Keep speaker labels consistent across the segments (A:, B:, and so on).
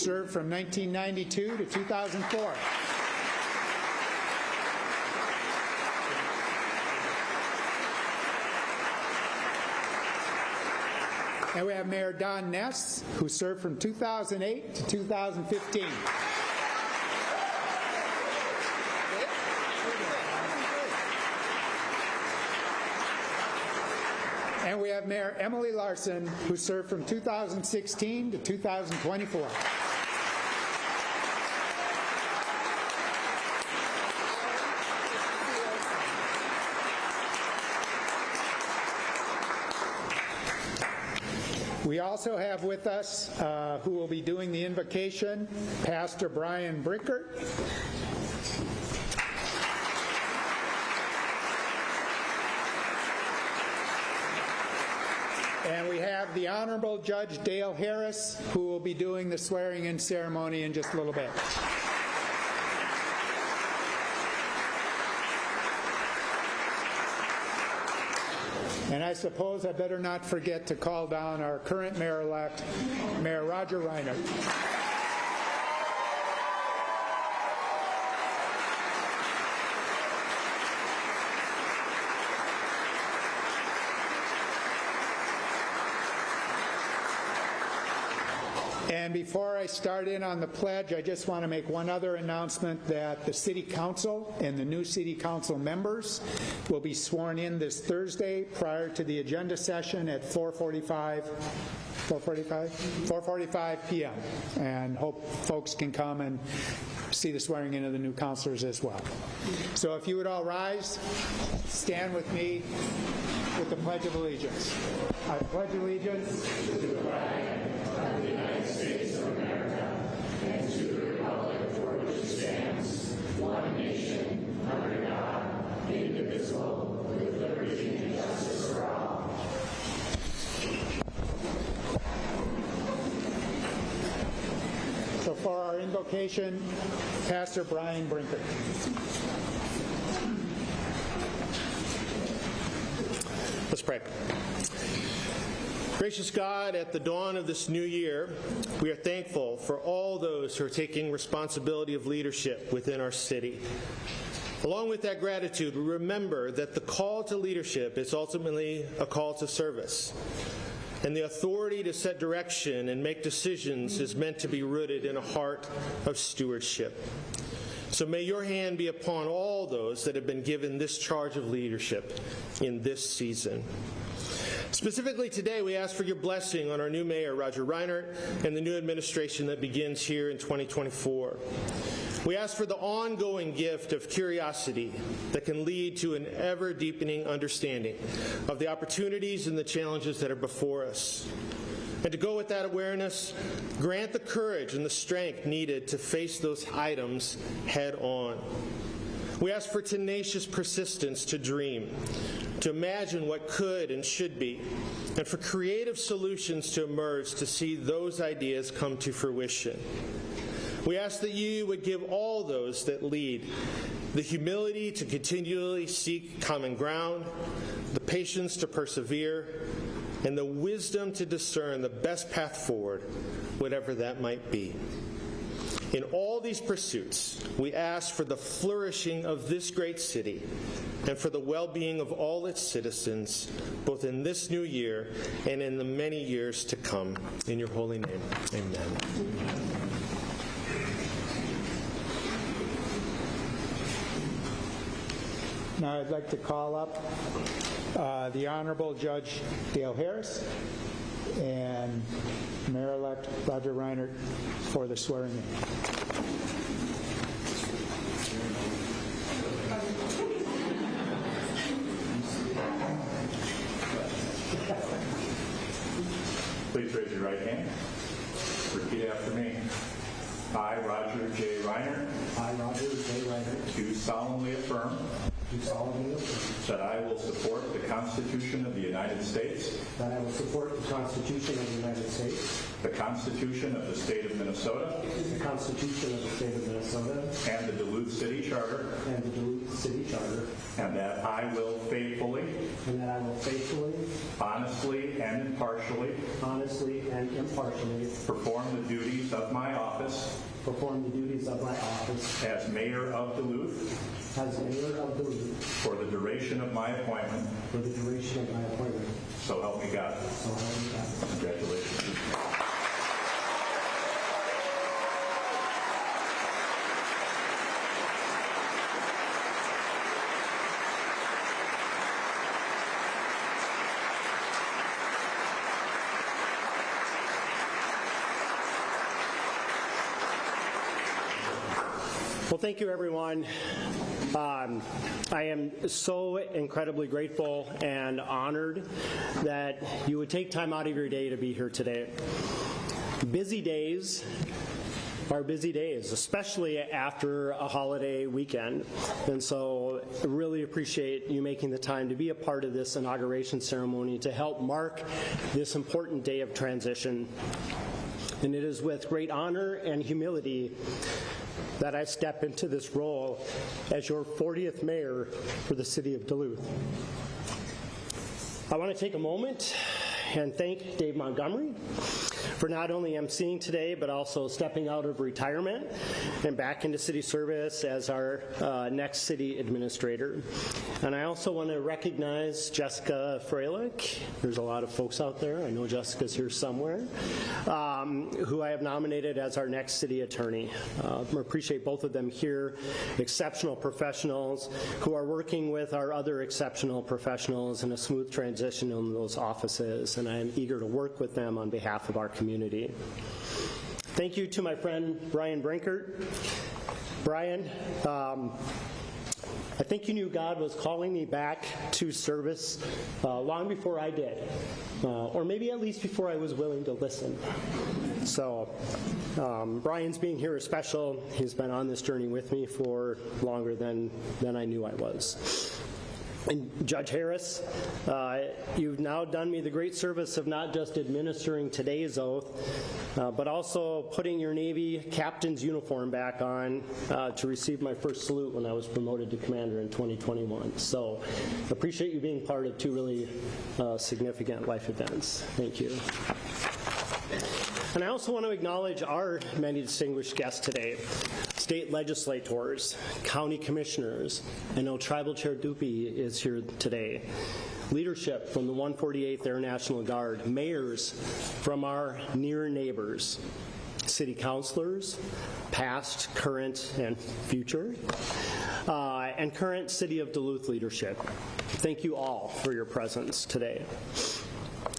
A: served from 1992 to 2004. And we have Mayor Don Ness, who served from 2008 to 2015. And we have Mayor Emily Larson, who served from 2016 to 2024. We also have with us, who will be doing the invocation, Pastor Brian Brinkert. And we have the Honorable Judge Dale Harris, who will be doing the swearing-in ceremony in just a little bit. And I suppose I better not forget to call down our current mayor-elect, Mayor Roger Reinert. And before I start in on the pledge, I just want to make one other announcement that the City Council and the new City Council members will be sworn in this Thursday prior to the agenda session at 4:45 p.m. And hope folks can come and see the swearing in of the new councilors as well. So if you would all rise, stand with me with the Pledge of Allegiance. I pledge allegiance to the flag of the United States of America and to the republic for which it stands, one nation, under God, indivisible, with liberty and justice for all. So for our invocation, Pastor Brian Brinkert.
B: Let's pray. Gracious God, at the dawn of this new year, we are thankful for all those who are taking responsibility of leadership within our city. Along with that gratitude, we remember that the call to leadership is ultimately a call to service. And the authority to set direction and make decisions is meant to be rooted in a heart of stewardship. So may your hand be upon all those that have been given this charge of leadership in this season. Specifically today, we ask for your blessing on our new mayor, Roger Reinert, and the new administration that begins here in 2024. We ask for the ongoing gift of curiosity that can lead to an ever-deepening understanding of the opportunities and the challenges that are before us. And to go with that awareness, grant the courage and the strength needed to face those items head on. We ask for tenacious persistence to dream, to imagine what could and should be, and for creative solutions to emerge to see those ideas come to fruition. We ask that you would give all those that lead the humility to continually seek common ground, the patience to persevere, and the wisdom to discern the best path forward, whatever that might be. In all these pursuits, we ask for the flourishing of this great city and for the well-being of all its citizens, both in this new year and in the many years to come. In your holy name, amen.
A: Now I'd like to call up the Honorable Judge Dale Harris and Mayor-elect Roger Reinert for the swearing-in.
C: Please raise your right hand. Repeat after me. I, Roger J. Reinert.
D: I, Roger J. Reinert.
C: Do solemnly affirm.
D: Do solemnly affirm.
C: That I will support the Constitution of the United States.
D: That I will support the Constitution of the United States.
C: The Constitution of the State of Minnesota.
D: The Constitution of the State of Minnesota.
C: And the Duluth City Charter.
D: And the Duluth City Charter.
C: And that I will faithfully.
D: And that I will faithfully.
C: Honestly and impartially.
D: Honestly and impartially.
C: Perform the duties of my office.
D: perform the duties of my office
C: as mayor of Duluth
D: as mayor of Duluth
C: for the duration of my appointment.
D: for the duration of my appointment.
C: So help me God.
D: So help me God.
C: Congratulations.
E: Well, thank you, everyone. I am so incredibly grateful and honored that you would take time out of your day to be here today. Busy days are busy days, especially after a holiday weekend. And so I really appreciate you making the time to be a part of this inauguration ceremony to help mark this important day of transition. And it is with great honor and humility that I step into this role as your 40th mayor for the city of Duluth. I want to take a moment and thank Dave Montgomery for not only emceeing today, but also stepping out of retirement and back into city service as our next city administrator. And I also want to recognize Jessica Freilich. There's a lot of folks out there. I know Jessica's here somewhere, who I have nominated as our next city attorney. I appreciate both of them here, exceptional professionals who are working with our other exceptional professionals in a smooth transition in those offices, and I am eager to work with them on behalf of our community. Thank you to my friend Brian Brinkert. Brian, I think you knew God was calling me back to service long before I did, or maybe at least before I was willing to listen. So Brian's being here is special. He's been on this journey with me for longer than I knew I was. And Judge Harris, you've now done me the great service of not just administering today's oath, but also putting your Navy captain's uniform back on to receive my first salute when I was promoted to commander in 2021. So appreciate you being part of two really significant life events. Thank you. And I also want to acknowledge our many distinguished guests today. State legislators, county commissioners. I know Tribal Chair Dupuy is here today. Leadership from the 148th Air National Guard, mayors from our near neighbors, city councilors, past, current, and future, and current City of Duluth leadership. Thank you all for your presence today.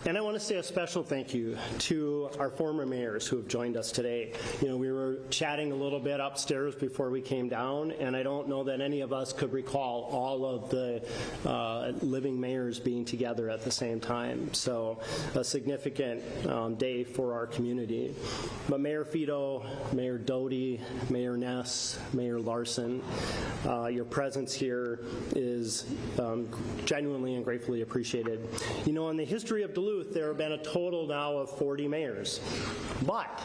E: And I want to say a special thank you to our former mayors who have joined us today. You know, we were chatting a little bit upstairs before we came down, and I don't know that any of us could recall all of the living mayors being together at the same time. So a significant day for our community. But Mayor Fido, Mayor Doty, Mayor Ness, Mayor Larson, your presence here is genuinely and gratefully appreciated. You know, in the history of Duluth, there have been a total now of 40 mayors, but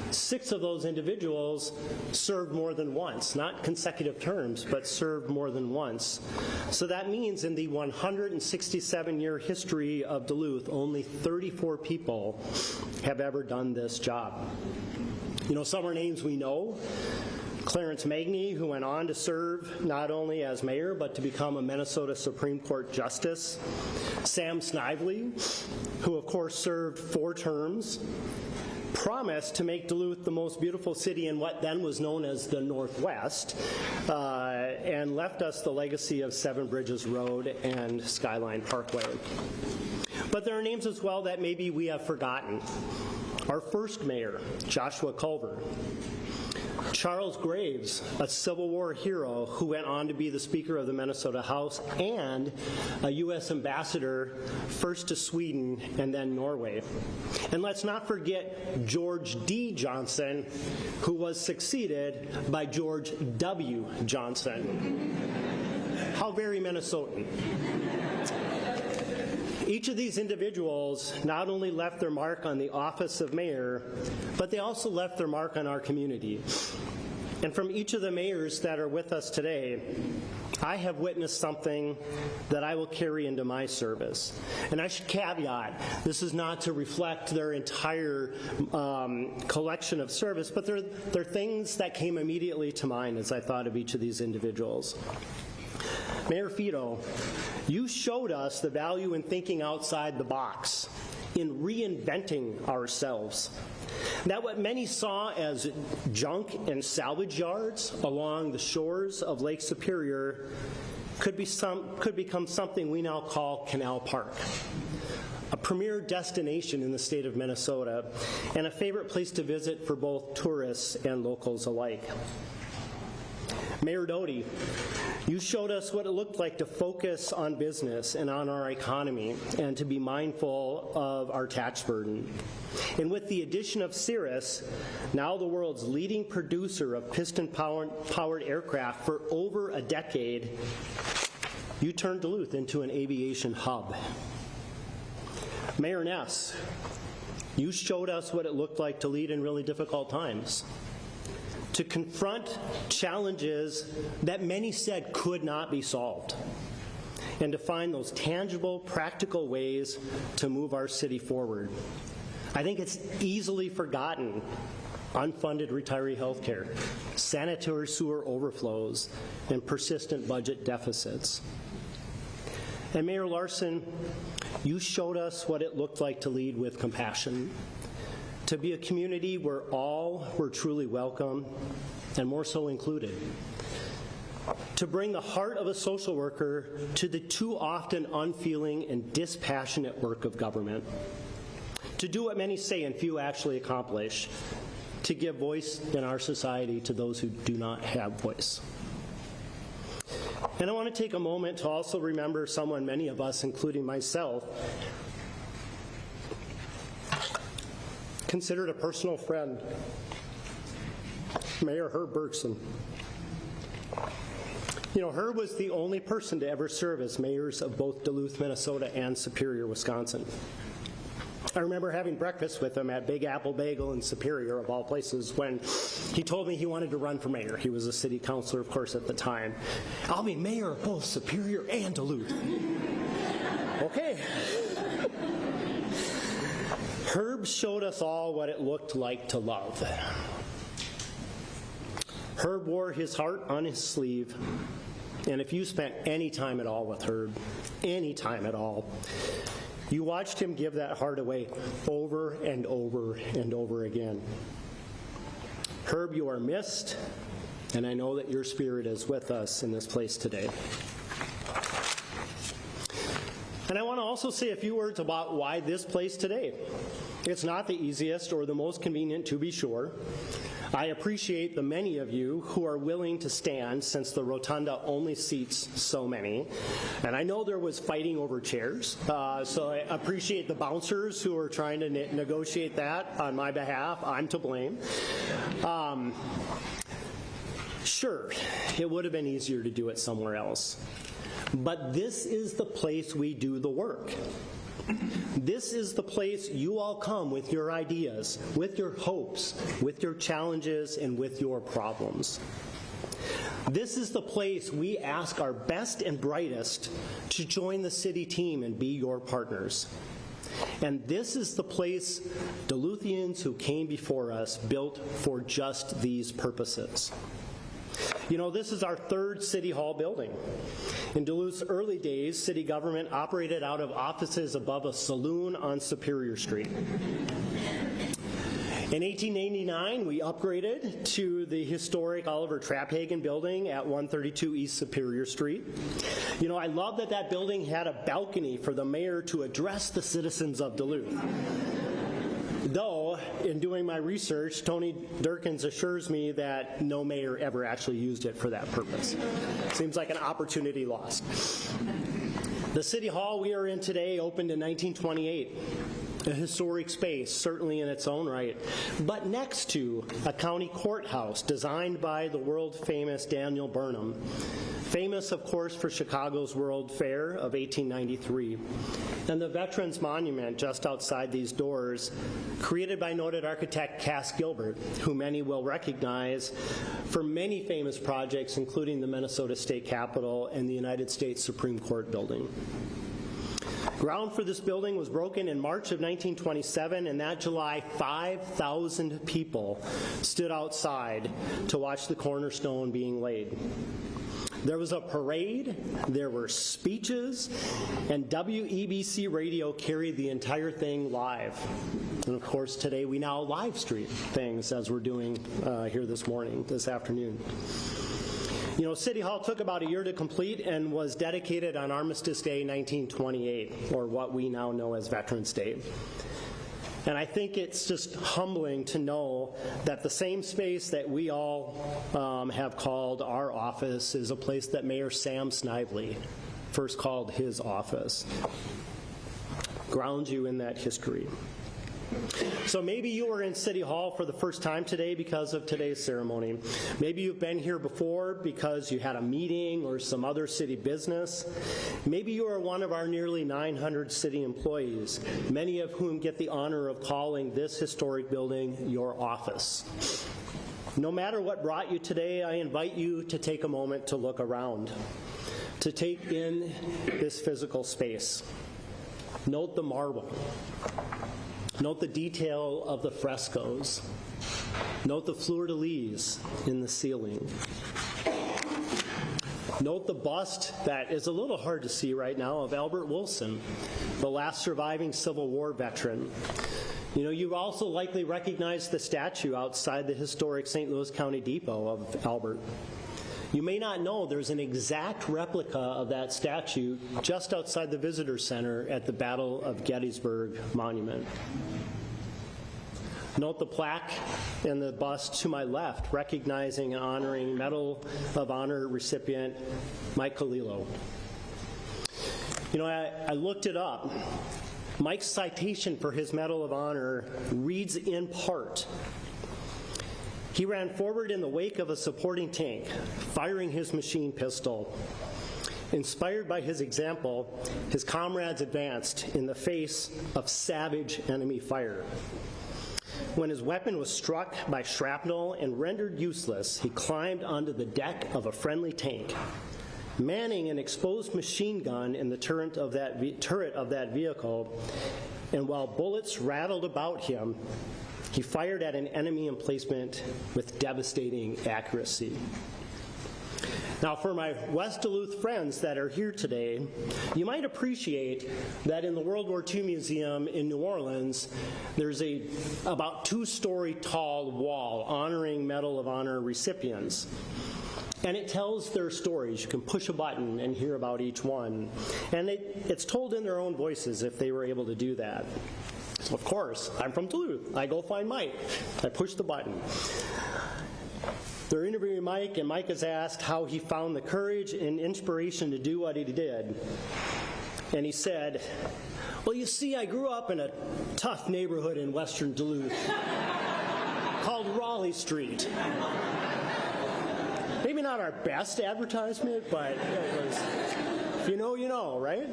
E: 6 of those individuals served more than once, not consecutive terms, but served more than once. So that means in the 167-year history of Duluth, only 34 people have ever done this job. You know, some are names we know. Clarence Magney, who went on to serve not only as mayor, but to become a Minnesota Supreme Court justice. Sam Snively, who of course served 4 terms, promised to make Duluth the most beautiful city in what then was known as the Northwest, and left us the legacy of Seven Bridges Road and Skyline Parkway. But there are names as well that maybe we have forgotten. Our first mayor, Joshua Culver. Charles Graves, a Civil War hero who went on to be the Speaker of the Minnesota House and a U.S. ambassador, first to Sweden and then Norway. And let's not forget George D. Johnson, who was succeeded by George W. Johnson. How very Minnesotan. Each of these individuals not only left their mark on the office of mayor, but they also left their mark on our community. And from each of the mayors that are with us today, I have witnessed something that I will carry into my service. And I should caveat, this is not to reflect their entire collection of service, but they're things that came immediately to mind as I thought of each of these individuals. Mayor Fido, you showed us the value in thinking outside the box, in reinventing ourselves. That what many saw as junk and salvage yards along the shores of Lake Superior could become something we now call Canal Park, a premier destination in the state of Minnesota and a favorite place to visit for both tourists and locals alike. Mayor Doty, you showed us what it looked like to focus on business and on our economy and to be mindful of our tax burden. And with the addition of Cirrus, now the world's leading producer of piston-powered aircraft for over a decade, you turned Duluth into an aviation hub. Mayor Ness, you showed us what it looked like to lead in really difficult times, to confront challenges that many said could not be solved, and to find those tangible, practical ways to move our city forward. I think it's easily forgotten: unfunded retiree health care, sanitary sewer overflows, and persistent budget deficits. And Mayor Larson, you showed us what it looked like to lead with compassion, to be a community where all were truly welcome and more so included, to bring the heart of a social worker to the too often unfeeling and dispassionate work of government, to do what many say and few actually accomplish, to give voice in our society to those who do not have voice. And I want to take a moment to also remember someone many of us, including myself, considered a personal friend, Mayor Herb Bergson. You know, Herb was the only person to ever serve as mayors of both Duluth, Minnesota and Superior, Wisconsin. I remember having breakfast with him at Big Apple Bagel in Superior, of all places, when he told me he wanted to run for mayor. He was a city councilor, of course, at the time. I'll be mayor of both Superior and Duluth. Okay. Herb showed us all what it looked like to love. Herb wore his heart on his sleeve, and if you spent any time at all with Herb, any time at all, you watched him give that heart away over and over and over again. Herb, you are missed, and I know that your spirit is with us in this place today. And I want to also say a few words about why this place today. It's not the easiest or the most convenient, to be sure. I appreciate the many of you who are willing to stand, since the rotunda only seats so many. And I know there was fighting over chairs, so I appreciate the bouncers who are trying to negotiate that on my behalf. I'm to blame. Sure, it would have been easier to do it somewhere else. But this is the place we do the work. This is the place you all come with your ideas, with your hopes, with your challenges, and with your problems. This is the place we ask our best and brightest to join the city team and be your partners. And this is the place Duluthians who came before us built for just these purposes. You know, this is our third City Hall building. In Duluth's early days, city government operated out of offices above a saloon on Superior Street. In 1889, we upgraded to the historic Oliver Trapphagen building at 132 East Superior Street. You know, I love that that building had a balcony for the mayor to address the citizens of Duluth. Though, in doing my research, Tony Durkins assures me that no mayor ever actually used it for that purpose. Seems like an opportunity lost. The City Hall we are in today opened in 1928. A historic space, certainly in its own right, but next to a county courthouse designed by the world-famous Daniel Burnham, famous, of course, for Chicago's World Fair of 1893, and the Veterans Monument just outside these doors, created by noted architect Cass Gilbert, who many will recognize for many famous projects, including the Minnesota State Capitol and the United States Supreme Court building. Ground for this building was broken in March of 1927, and that July, 5,000 people stood outside to watch the cornerstone being laid. There was a parade, there were speeches, and WEBC radio carried the entire thing live. And of course, today we now live stream things as we're doing here this afternoon. You know, City Hall took about a year to complete and was dedicated on Armistice Day 1928, or what we now know as Veterans Day. And I think it's just humbling to know that the same space that we all have called our office is a place that Mayor Sam Snively first called his office. Grounds you in that history. So maybe you were in City Hall for the first time today because of today's ceremony. Maybe you've been here before because you had a meeting or some other city business. Maybe you are one of our nearly 900 city employees, many of whom get the honor of calling this historic building your office. No matter what brought you today, I invite you to take a moment to look around, to take in this physical space. Note the marble. Note the detail of the frescoes. Note the fleur-de-lis in the ceiling. Note the bust that is a little hard to see right now of Albert Wilson, the last surviving Civil War veteran. You know, you've also likely recognized the statue outside the historic St. Louis County Depot of Albert. You may not know there's an exact replica of that statue just outside the Visitor Center at the Battle of Gettysburg Monument. Note the plaque and the bust to my left, recognizing and honoring Medal of Honor recipient Mike Kalilo. You know, I looked it up. Mike's citation for his Medal of Honor reads in part, "He ran forward in the wake of a supporting tank, firing his machine pistol. Inspired by his example, his comrades advanced in the face of savage enemy fire. When his weapon was struck by shrapnel and rendered useless, he climbed onto the deck of a friendly tank, manning an exposed machine gun in the turret of that vehicle, and while bullets rattled about him, he fired at an enemy emplacement with devastating accuracy." Now, for my West Duluth friends that are here today, you might appreciate that in the World War II Museum in New Orleans, there's a about 2-story tall wall honoring Medal of Honor recipients. And it tells their stories. You can push a button and hear about each one. And it's told in their own voices if they were able to do that. So of course, I'm from Duluth. I go find Mike. I push the button. They're interviewing Mike, and Mike is asked how he found the courage and inspiration to do what he did. And he said, "Well, you see, I grew up in a tough neighborhood in western Duluth called Raleigh Street." Maybe not our best advertisement, but it was, if you know, you know, right?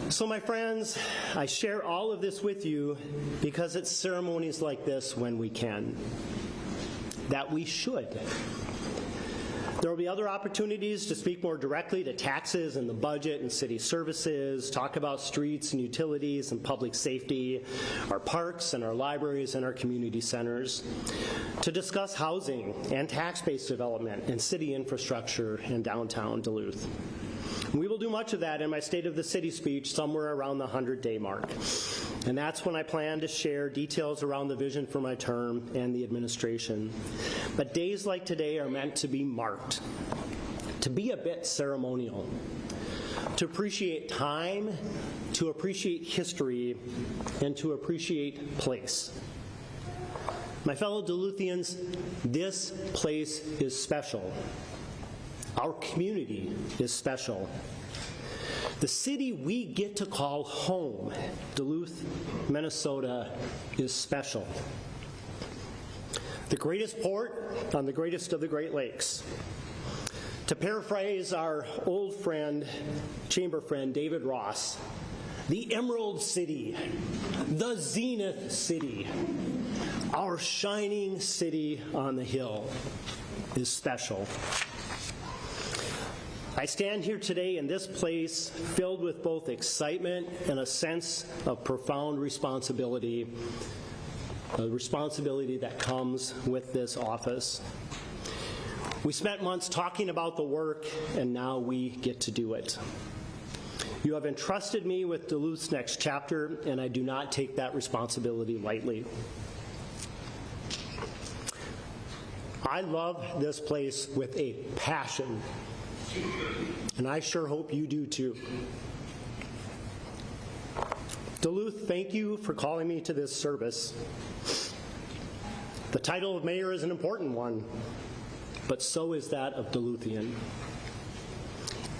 E: So my friends, I share all of this with you because it's ceremonies like this when we can, that we should. There will be other opportunities to speak more directly to taxes and the budget and city services, talk about streets and utilities and public safety, our parks and our libraries and our community centers, to discuss housing and tax-based development and city infrastructure in downtown Duluth. We will do much of that in my State of the City speech somewhere around the 100-day mark. And that's when I plan to share details around the vision for my term and the administration. But days like today are meant to be marked, to be a bit ceremonial, to appreciate time, to appreciate history, and to appreciate place. My fellow Duluthians, this place is special. Our community is special. The city we get to call home, Duluth, Minnesota, is special. The greatest port on the greatest of the Great Lakes. To paraphrase our old friend, chamber friend, David Ross, the Emerald City, the Zenith City, Our shining city on the hill is special. I stand here today in this place filled with both excitement and a sense of profound responsibility, a responsibility that comes with this office. We spent months talking about the work, and now we get to do it. You have entrusted me with Duluth's next chapter, and I do not take that responsibility lightly. I love this place with a passion, and I sure hope you do too. Duluth, thank you for calling me to this service. The title of mayor is an important one, but so is that of Duluthian.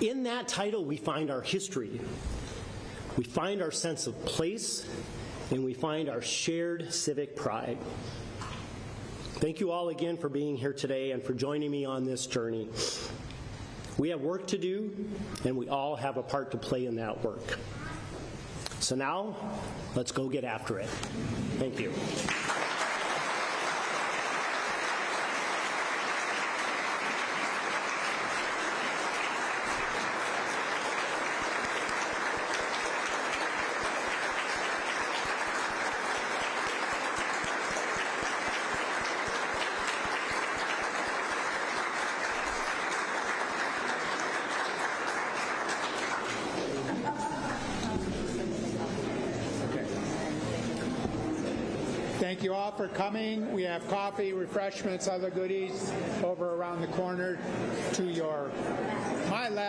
E: In that title, we find our history, we find our sense of place, and we find our shared civic pride. Thank you all again for being here today and for joining me on this journey. We have work to do, and we all have a part to play in that work. So now, let's go get after it. Thank you.
A: Thank you all for coming. We have coffee, refreshments, other goodies over around the corner to my left.